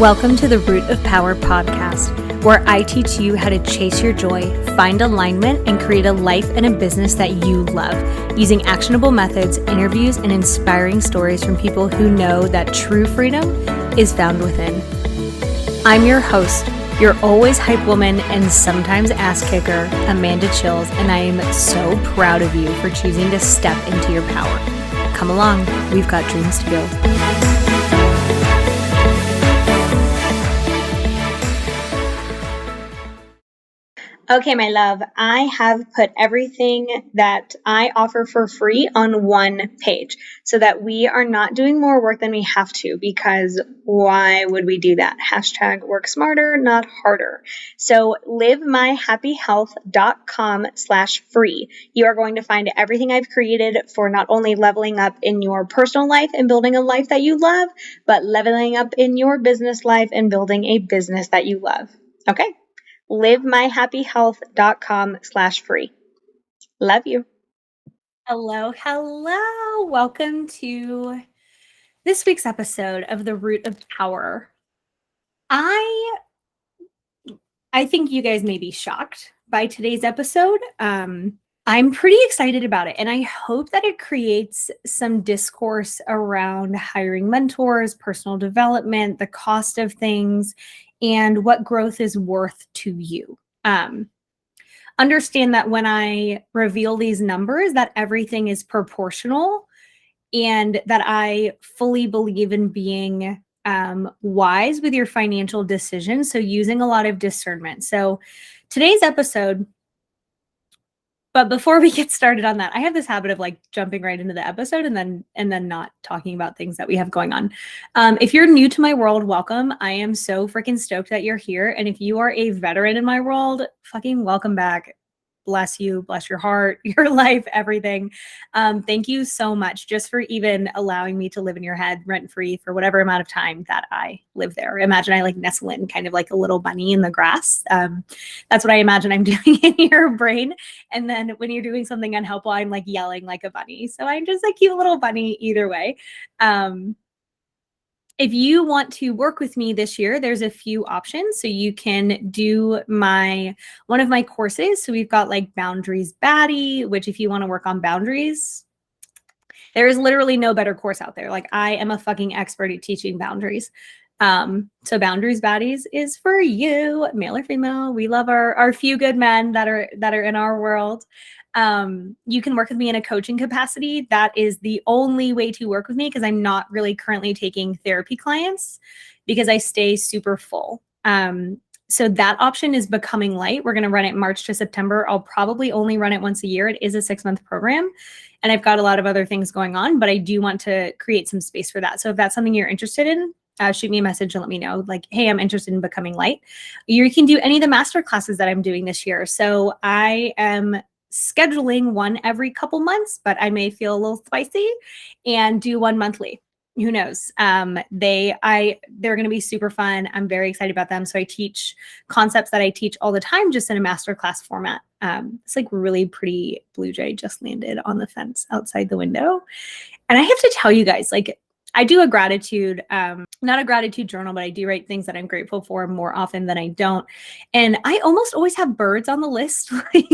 Welcome to the Root of Power podcast, where I teach you how to chase your joy, find alignment, and create a life and a business that you love, using actionable methods, interviews, and inspiring stories from people who know that true freedom is found within. I'm your host, your always hype woman and sometimes ass kicker, Amanda Chills, and I am so proud of you for choosing to step into your power. Come along, we've got dreams to build. Okay, my love, I have put everything that I offer for free on one page so that we are not doing more work than we have to, because why would we do that? Hashtag work smarter, not harder. So livemyhappyhealth.com/free. You are going to find everything I've created for not only leveling up in your personal life and building a life that you love, but leveling up in your business life and building a business that you love. Okay? livemyhappyhealth.com/free. Love you. Hello. Welcome to this week's episode of The Root of Power. I think you guys may be shocked by today's episode. I'm pretty excited about it, and I hope that it creates some discourse around hiring mentors, personal development, the cost of things, and what growth is worth to you. Understand that when I reveal these numbers, that everything is proportional, and that I fully believe in being wise with your financial decisions. So using a lot of discernment. So today's episode, but before we get started on that, I have this habit of like jumping right into the episode and then not talking about things that we have going on. If you're new to my world, welcome. I am so freaking stoked that you're here. And if you are a veteran in my world, fucking welcome back. Bless you, bless your heart, your life, everything. Thank you so much just for even allowing me to live in your head rent-free for whatever amount of time that I live there. Imagine I like nestle in kind of like a little bunny in the grass. That's what I imagine I'm doing in your brain. And then when you're doing something unhelpful, I'm like yelling like a bunny. So I'm just a cute little bunny either way. If you want to work with me this year, there's a few options. So you can do one of my courses. So we've got like Boundaries Baddie, which if you want to work on boundaries, there is literally no better course out there. Like I am a fucking expert at teaching boundaries. So Boundaries Baddies is for you, male or female. We love our few good men that are in our world. You can work with me in a coaching capacity. That is the only way to work with me, because I'm not really currently taking therapy clients because I stay super full. So that option is Becoming Light. We're going to run it March to September. I'll probably only run it once a year. It is a 6-month program, and I've got a lot of other things going on, but I do want to create some space for that. So if that's something you're interested in, shoot me a message and let me know, like, hey, I'm interested in Becoming Light. You can do any of the master classes that I'm doing this year. So I am scheduling one every couple months, but I may feel a little spicy and do one monthly. Who knows? They're going to be super fun. I'm very excited about them. So I teach concepts that I teach all the time, just in a masterclass format. It's like really pretty blue jay just landed on the fence outside the window. And I have to tell you guys, like, I do a gratitude, not a gratitude journal, but I do write things that I'm grateful for more often than I don't. And I almost always have birds on the list. Like,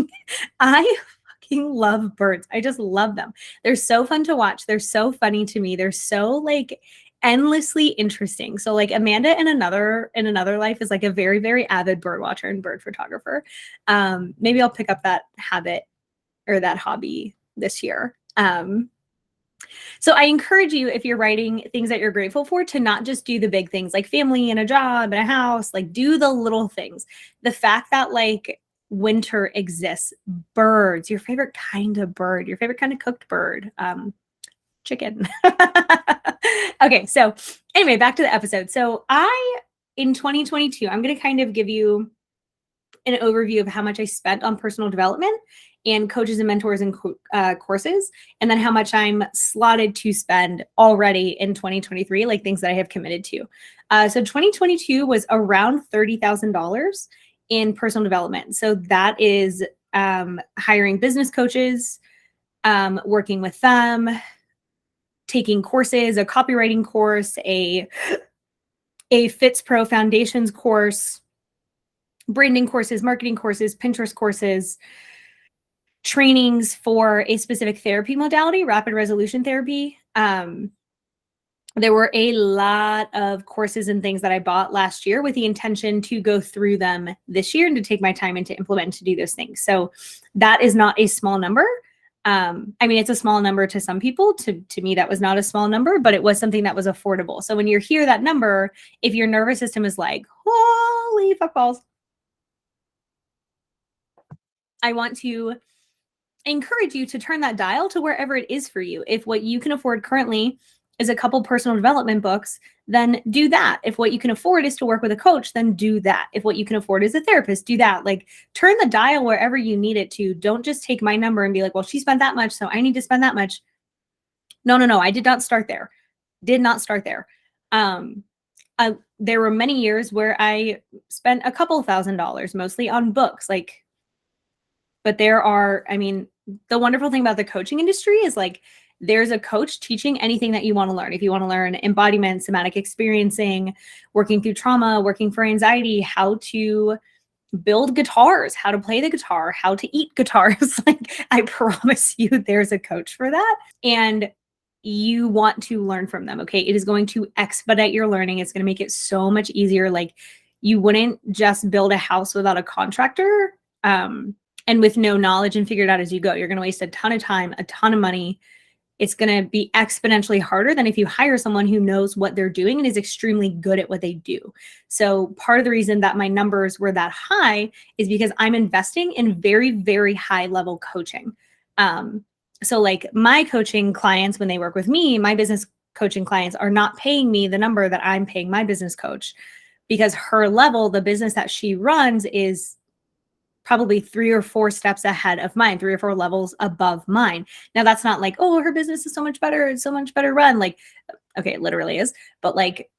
I fucking love birds. I just love them. They're so fun to watch. They're so funny to me. They're so like endlessly interesting. So like Amanda in another life is like a very, very avid bird watcher and bird photographer. Maybe I'll pick up that habit or that hobby this year. So I encourage you, if you're writing things that you're grateful for, to not just do the big things like family and a job and a house, like do the little things. The fact that like winter exists, birds, your favorite kind of bird, your favorite kind of cooked bird, chicken. Okay. So anyway, back to the episode. So in 2022, I'm going to kind of give you an overview of how much I spent on personal development and coaches and mentors and courses, and then how much I'm slotted to spend already in 2023, like things that I have committed to. So 2022 was around $30,000 in personal development. So that is hiring business coaches, working with them, taking courses, a copywriting course, a a Fits Pro Foundations course, branding courses, marketing courses, Pinterest courses, trainings for a specific therapy modality, rapid resolution therapy. There were a lot of courses and things that I bought last year with the intention to go through them this year and to take my time and to implement and to do those things. So that is not a small number. I mean, it's a small number to some people. To me, that was not a small number, but it was something that was affordable. So when you hear that number, if your nervous system is like, holy fuck balls, I want to encourage you to turn that dial to wherever it is for you. If what you can afford currently is a couple personal development books, then do that. If what you can afford is to work with a coach, then do that. If what you can afford is a therapist, do that. Like, turn the dial wherever you need it to. Don't just take my number and be like, well, she spent that much, so I need to spend that much. No. I did not start there. Did not start there. There were many years where I spent a couple $1,000s, mostly on books. Like, but there are, I mean, the wonderful thing about the coaching industry is like, there's a coach teaching anything that you want to learn. If you want to learn embodiment, somatic experiencing, working through trauma, working for anxiety, how to build guitars, how to play the guitar, how to eat guitars, like, I promise you there's a coach for that. And you want to learn from them. Okay. It is going to expedite your learning. It's going to make it so much easier. Like, you wouldn't just build a house without a contractor, and with no knowledge and figure it out as you go. You're going to waste a ton of time, a ton of money. It's going to be exponentially harder than if you hire someone who knows what they're doing and is extremely good at what they do. So part of the reason that my numbers were that high is because I'm investing in very, very high level coaching. So like, my coaching clients, when they work with me, my business coaching clients are not paying me the number that I'm paying my business coach, because her level, the business that she runs, is probably 3 or 4 steps ahead of mine, 3 or 4 levels above mine. Now, that's not like, oh, her business is so much better, it's so much better run. Like, okay, it literally is. But like,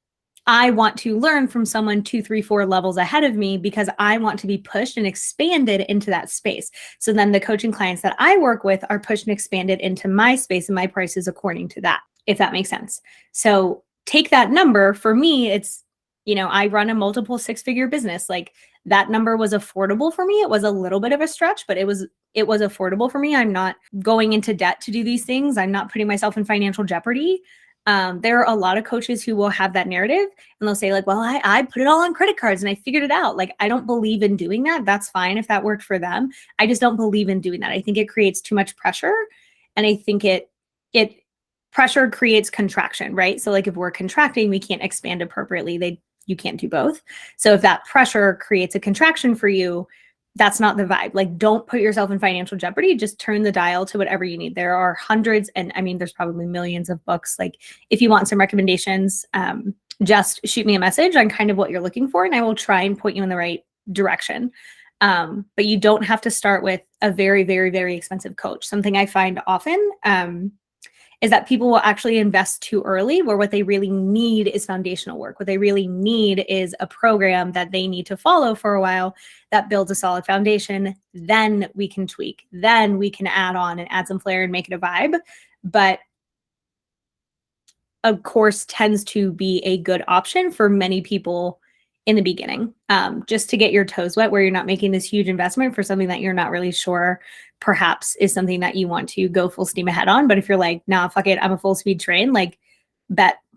I want to learn from someone 2, 3, 4 levels ahead of me, because I want to be pushed and expanded into that space. So then the coaching clients that I work with are pushed and expanded into my space, and my prices according to that, if that makes sense. So take that number. For me, it's, I run a multiple 6-figure business. Like, that number was affordable for me. It was a little bit of a stretch, but it was affordable for me. I'm not going into debt to do these things. I'm not putting myself in financial jeopardy. There are a lot of coaches who will have that narrative, and they'll say like, well, I put it all on credit cards and I figured it out. Like, I don't believe in doing that. That's fine if that worked for them. I just don't believe in doing that. I think it creates too much pressure. And I think it pressure creates contraction, right? So like, if we're contracting, we can't expand appropriately. You can't do both. So if that pressure creates a contraction for you, that's not the vibe. Like, don't put yourself in financial jeopardy. Just turn the dial to whatever you need. There are hundreds, and I mean, there's probably millions of books. Like, if you want some recommendations, just shoot me a message on kind of what you're looking for, and I will try and point you in the right direction. But you don't have to start with a very, very, very expensive coach. Something I find often, is that people will actually invest too early, where what they really need is foundational work. What they really need is a program that they need to follow for a while that builds a solid foundation. Then we can tweak. Then we can add on and add some flair and make it a vibe. But a course tends to be a good option for many people in the beginning, just to get your toes wet, where you're not making this huge investment for something that you're not really sure perhaps is something that you want to go full steam ahead on. But if you're like, nah, fuck it, I'm a full speed train, like,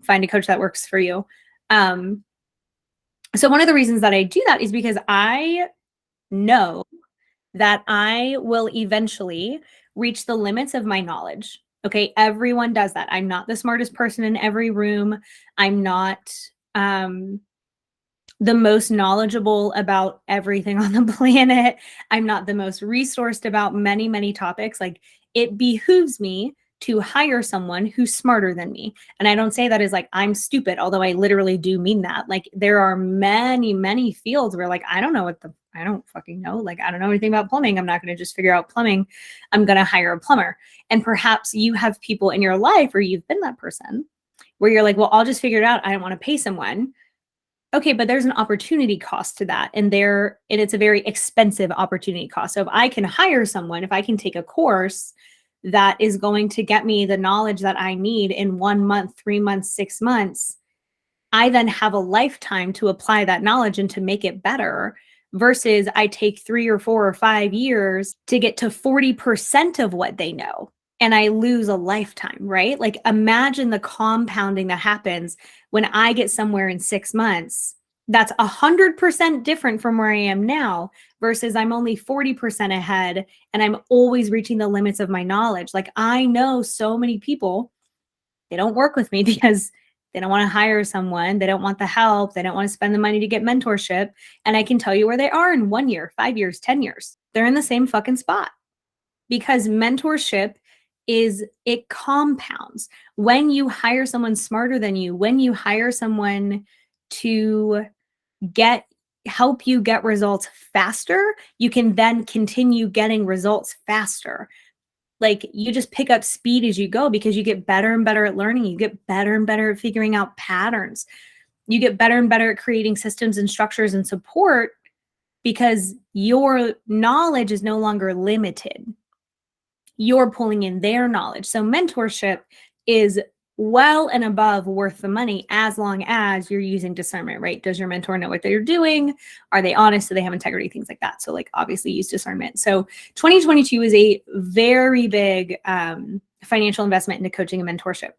find a coach that works for you. So one of the reasons that I do that is because I know that I will eventually reach the limits of my knowledge. Okay, everyone does that. I'm not the smartest person in every room. I'm not the most knowledgeable about everything on the planet. I'm not the most resourced about many, many topics. Like, it behooves me to hire someone who's smarter than me. And I don't say that as like, I'm stupid, although I literally do mean that. Like, there are many, many fields where like, I don't fucking know. Like, I don't know anything about plumbing. I'm not going to just figure out plumbing. I'm going to hire a plumber. And perhaps you have people in your life, or you've been that person, where you're like, well, I'll just figure it out. I don't want to pay someone. Okay, but there's an opportunity cost to that. And it's a very expensive opportunity cost. So if I can hire someone, if I can take a course that is going to get me the knowledge that I need in 1 month, 3 months, 6 months, I then have a lifetime to apply that knowledge and to make it better, versus I take 3 or 4 or 5 years to get to 40% of what they know and I lose a lifetime, right? Like imagine the compounding that happens when I get somewhere in 6 months. That's 100% different from where I am now versus I'm only 40% ahead and I'm always reaching the limits of my knowledge. Like I know so many people, they don't work with me because they don't want to hire someone. They don't want the help. They don't want to spend the money to get mentorship. And I can tell you where they are in 1 year, 5 years, 10 years. They're in the same fucking spot because mentorship it compounds. When you hire someone smarter than you, when you hire someone to help you get results faster, you can then continue getting results faster. Like you just pick up speed as you go because you get better and better at learning. You get better and better at figuring out patterns. You get better and better at creating systems and structures and support because your knowledge is no longer limited. You're pulling in their knowledge. So mentorship is well and above worth the money as long as you're using discernment, right? Does your mentor know what they're doing? Are they honest? Do they have integrity? Things like that. So like obviously use discernment. So 2022 is a very big financial investment into coaching and mentorship.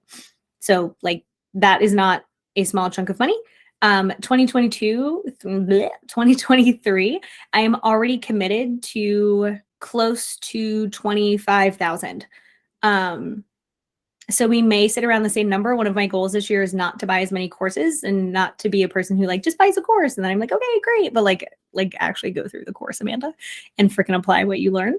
So like that is not a small chunk of money. 2023, I am already committed to close to 25,000. So we may sit around the same number. One of my goals this year is not to buy as many courses and not to be a person who like just buys a course and then I'm like, okay, great. But like actually go through the course, Amanda, and freaking apply what you learn.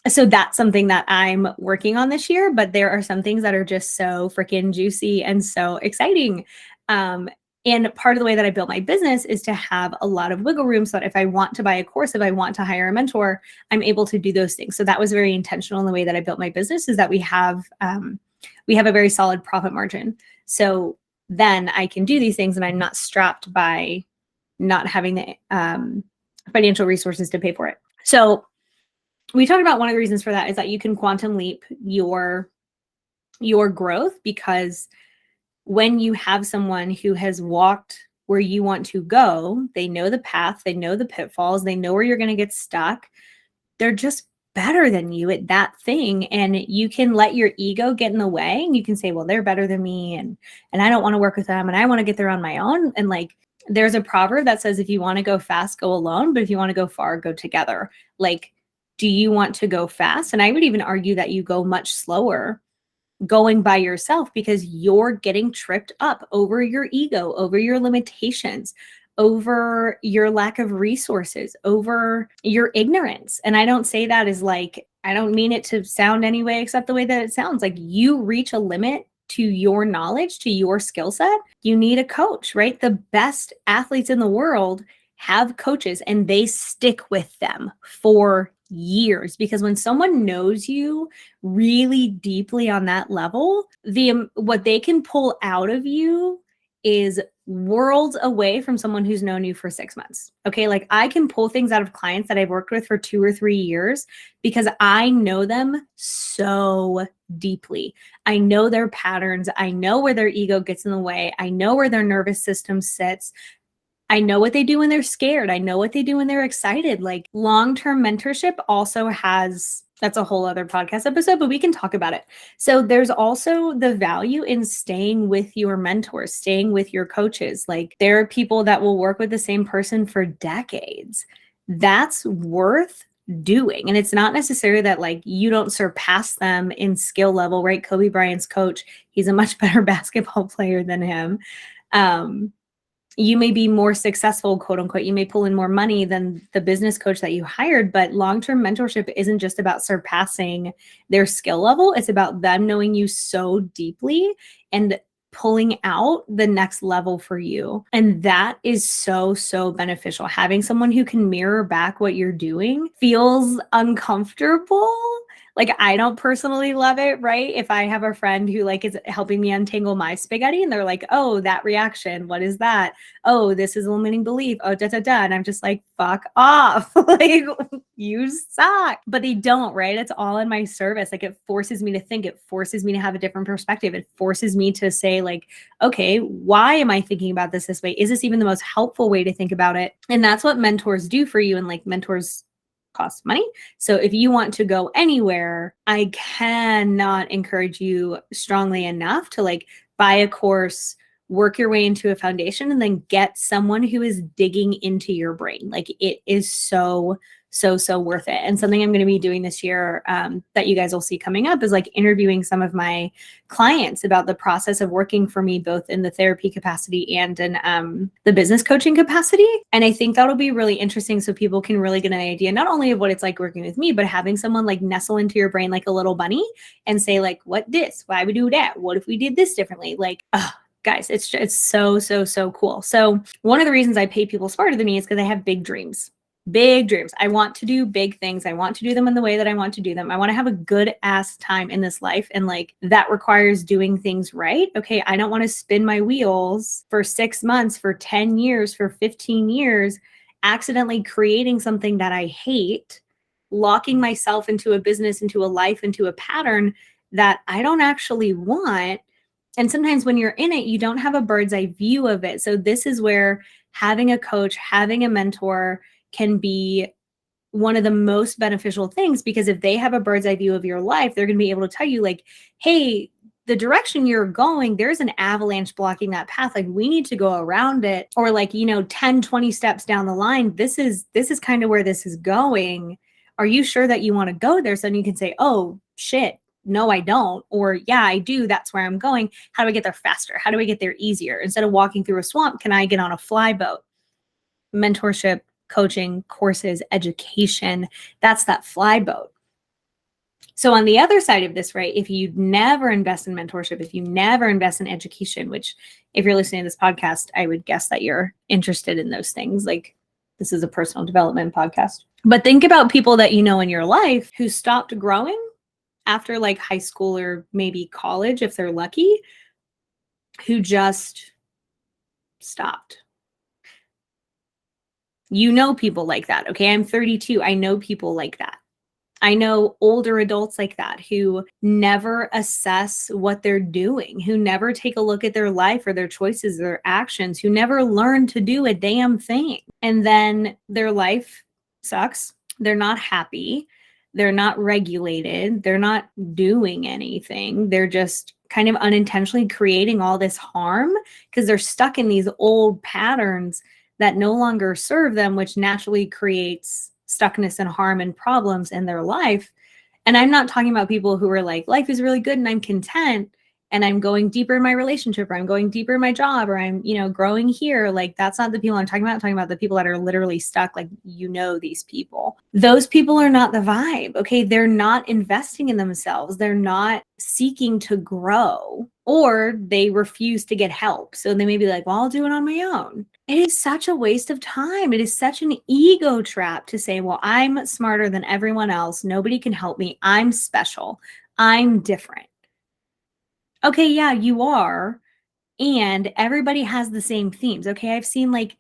So that's something that I'm working on this year, but there are some things that are just so freaking juicy and so exciting. And part of the way that I built my business is to have a lot of wiggle room so that if I want to buy a course, if I want to hire a mentor, I'm able to do those things. So that was very intentional in the way that I built my business, is that we have a very solid profit margin. So then I can do these things and I'm not strapped by not having the financial resources to pay for it. So we talked about one of the reasons for that is that you can quantum leap your growth, because when you have someone who has walked where you want to go, they know the path, they know the pitfalls, they know where you're going to get stuck. They're just better than you at that thing. And you can let your ego get in the way and you can say, well, they're better than me and I don't want to work with them and I want to get there on my own. And like, there's a proverb that says, if you want to go fast, go alone. But if you want to go far, go together. Like, do you want to go fast? And I would even argue that you go much slower going by yourself because you're getting tripped up over your ego, over your limitations, over your lack of resources, over your ignorance. And I don't say that as like, I don't mean it to sound any way except the way that it sounds. Like you reach a limit to your knowledge, to your skill set, you need a coach, right? The best athletes in the world have coaches and they stick with them for years, because when someone knows you really deeply on that level, what they can pull out of you is worlds away from someone who's known you for 6 months. Okay. Like I can pull things out of clients that I've worked with for 2 or 3 years because I know them so deeply. I know their patterns. I know where their ego gets in the way. I know where their nervous system sits. I know what they do when they're scared. I know what they do when they're excited. Like long-term mentorship also has, that's a whole other podcast episode, but we can talk about it. So there's also the value in staying with your mentors, staying with your coaches. Like there are people that will work with the same person for decades. That's worth doing. And it's not necessarily that like you don't surpass them in skill level, right? Kobe Bryant's coach, he's a much better basketball player than him. You may be more successful, quote unquote. You may pull in more money than the business coach that you hired, but long-term mentorship isn't just about surpassing their skill level. It's about them knowing you so deeply and pulling out the next level for you. And that is so, so beneficial. Having someone who can mirror back what you're doing feels uncomfortable. Like, I don't personally love it, right? If I have a friend who like is helping me untangle my spaghetti and they're like, oh, that reaction, what is that? Oh, this is a limiting belief. Oh, da da da. And I'm just like, fuck off. Like, you suck. But they don't, right? It's all in my service. Like, it forces me to think, it forces me to have a different perspective. It forces me to say, like, okay, why am I thinking about this way? Is this even the most helpful way to think about it? And that's what mentors do for you. And like, mentors cost money. So if you want to go anywhere, I cannot encourage you strongly enough to like buy a course, work your way into a foundation, and then get someone who is digging into your brain. Like, it is so worth it. And something I'm going to be doing this year that you guys will see coming up is like interviewing some of my clients about the process of working for me, both in the therapy capacity and in the business coaching capacity. And I think that'll be really interesting, so people can really get an idea not only of what it's like working with me, but having someone like nestle into your brain like a little bunny and say like, what this, why we do that, what if we did this differently? Like, guys, it's so cool. So one of the reasons I pay people smarter than me is because I have big dreams. Big dreams. I want to do big things. I want to do them in the way that I want to do them. I want to have a good ass time in this life. And like, that requires doing things right. Okay. I don't want to spin my wheels for 6 months, for 10 years, for 15 years, accidentally creating something that I hate, locking myself into a business, into a life, into a pattern that I don't actually want. And sometimes when you're in it, you don't have a bird's eye view of it. So this is where having a coach, having a mentor can be one of the most beneficial things, because if they have a bird's eye view of your life, they're going to be able to tell you like, hey, the direction you're going, there's an avalanche blocking that path. Like, we need to go around it. Or like, 10, 20 steps down the line, this is kind of where this is going. Are you sure that you want to go there? So then you can say, oh shit, no, I don't. Or yeah, I do. That's where I'm going. How do I get there faster? How do I get there easier? Instead of walking through a swamp, can I get on a fly boat? Mentorship, coaching, courses, education, that's that fly boat. So on the other side of this, right, if you never invest in mentorship, if you never invest in education, which if you're listening to this podcast, I would guess that you're interested in those things. Like, this is a personal development podcast. But think about people that you know in your life who stopped growing after like high school or maybe college, if they're lucky, who just stopped. You know people like that, okay? I'm 32. I know people like that. I know older adults like that who never assess what they're doing, who never take a look at their life or their choices, their actions, who never learn to do a damn thing. And then their life sucks. They're not happy. They're not regulated. They're not doing anything. They're just kind of unintentionally creating all this harm because they're stuck in these old patterns that no longer serve them, which naturally creates stuckness and harm and problems in their life. And I'm not talking about people who are like, life is really good and I'm content and I'm going deeper in my relationship, or I'm going deeper in my job, or I'm, growing here. Like, that's not the people I'm talking about. I'm talking about the people that are literally stuck. Like, these people. Those people are not the vibe. Okay. They're not investing in themselves. They're not seeking to grow, or they refuse to get help. So they may be like, well, I'll do it on my own. It is such a waste of time. It is such an ego trap to say, well, I'm smarter than everyone else. Nobody can help me. I'm special. I'm different. Okay, yeah, you are. And everybody has the same themes. Okay, I've seen like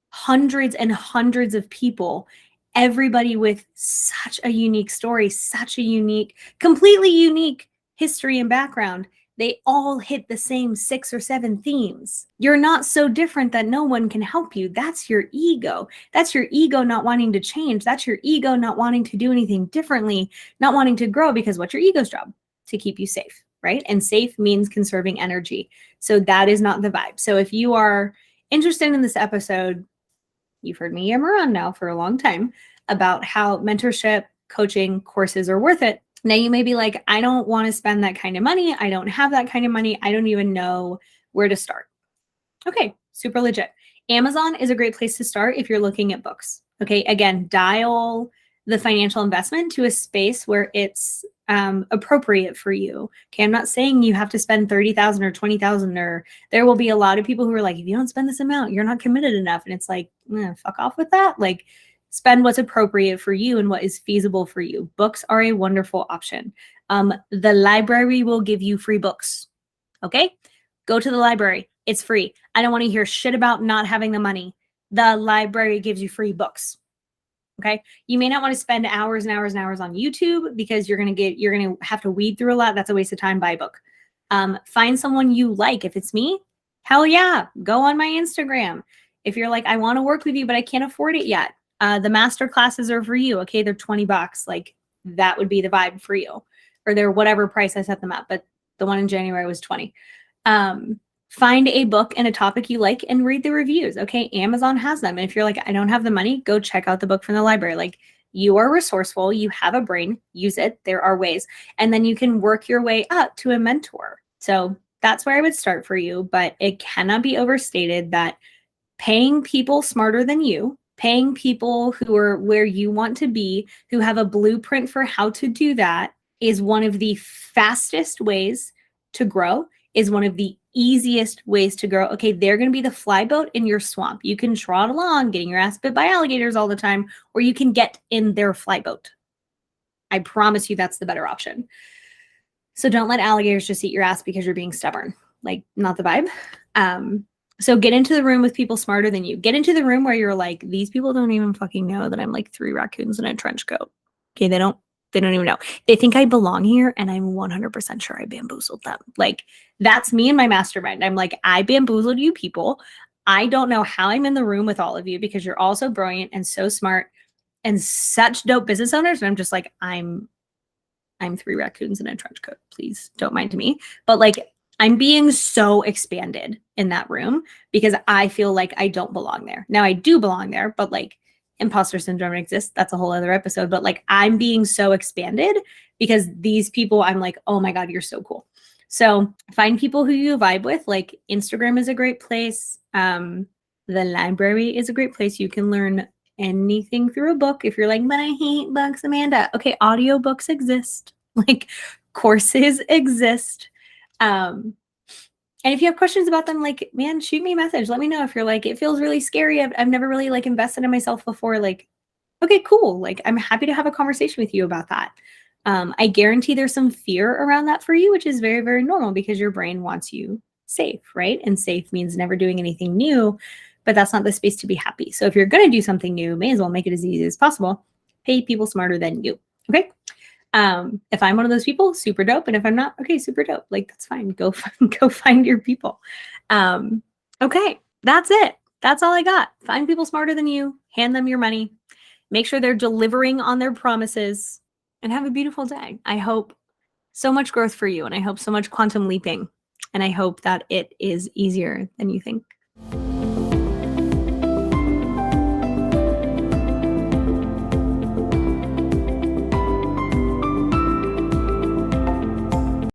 hundreds and hundreds of people, everybody with such a unique story, such a unique, completely unique history and background. They all hit the same 6 or 7 themes. You're not so different that no one can help you. That's your ego. That's your ego not wanting to change. That's your ego not wanting to do anything differently, not wanting to grow, because what's your ego's job? To keep you safe, right? And safe means conserving energy. So that is not the vibe. So if you are interested in this episode, you've heard me yammer on now for a long time about how mentorship, coaching, courses are worth it. Now you may be like, I don't want to spend that kind of money. I don't have that kind of money. I don't even know where to start. Okay, super legit. Amazon is a great place to start if you're looking at books. Okay, again, dial the financial investment to a space where it's appropriate for you. Okay, I'm not saying you have to spend 30,000 or 20,000, or there will be a lot of people who are like, if you don't spend this amount, you're not committed enough. And it's like, fuck off with that. Like, spend what's appropriate for you and what is feasible for you. Books are a wonderful option. The library will give you free books. Okay? Go to the library. It's free. I don't want to hear shit about not having the money. The library gives you free books. Okay? You may not want to spend hours and hours and hours on YouTube because you're going to have to weed through a lot. That's a waste of time. Buy a book. Find someone you like. If it's me, hell yeah, go on my Instagram. If you're like, I want to work with you, but I can't afford it yet. The master classes are for you. Okay, they're $20. Like that would be the vibe for you, or they're whatever price I set them at. But the one in January was 20. Find a book and a topic you like and read the reviews. Okay, Amazon has them. And if you're like, I don't have the money, go check out the book from the library. Like you are resourceful, you have a brain, use it. There are ways. And then you can work your way up to a mentor. So that's where I would start for you. But it cannot be overstated that paying people smarter than you, paying people who are where you want to be, who have a blueprint for how to do that, is one of the fastest ways to grow, is one of the easiest ways to grow. Okay, they're going to be the flyboat in your swamp. You can trot along getting your ass bit by alligators all the time, or you can get in their flyboat. I promise you that's the better option. So don't let alligators just eat your ass because you're being stubborn. Like, not the vibe. So get into the room with people smarter than you. Get into the room where you're like, these people don't even fucking know that I'm like 3 raccoons in a trench coat. Okay, they don't even know. They think I belong here, and I'm 100% sure I bamboozled them. Like, that's me and my mastermind. I'm like, I bamboozled you people. I don't know how I'm in the room with all of you because you're all so brilliant and so smart and such dope business owners. And I'm just like, I'm 3 raccoons in a trench coat. Please don't mind me. But like, I'm being so expanded in that room because I feel like I don't belong there. Now I do belong there, but like imposter syndrome exists. That's a whole other episode. But like, I'm being so expanded because these people, I'm like, oh my God, you're so cool. So find people who you vibe with. Like Instagram is a great place. The library is a great place. You can learn anything through a book. If you're like, but I hate books, Amanda. Okay, audiobooks exist. Like courses exist. And if you have questions about them, like, man, shoot me a message. Let me know. If you're like, it feels really scary. I've never really like invested in myself before. Like, okay, cool. Like, I'm happy to have a conversation with you about that. I guarantee there's some fear around that for you, which is very, very normal because your brain wants you safe, right? And safe means never doing anything new, but that's not the space to be happy. So if you're going to do something new, may as well make it as easy as possible. Pay people smarter than you. Okay. If I'm one of those people, super dope. And if I'm not, okay, super dope. Like, that's fine. Go find your people. Okay, that's it. That's all I got. Find people smarter than you, hand them your money, make sure they're delivering on their promises, and have a beautiful day. I hope so much growth for you, and I hope so much quantum leaping, and I hope that it is easier than you think.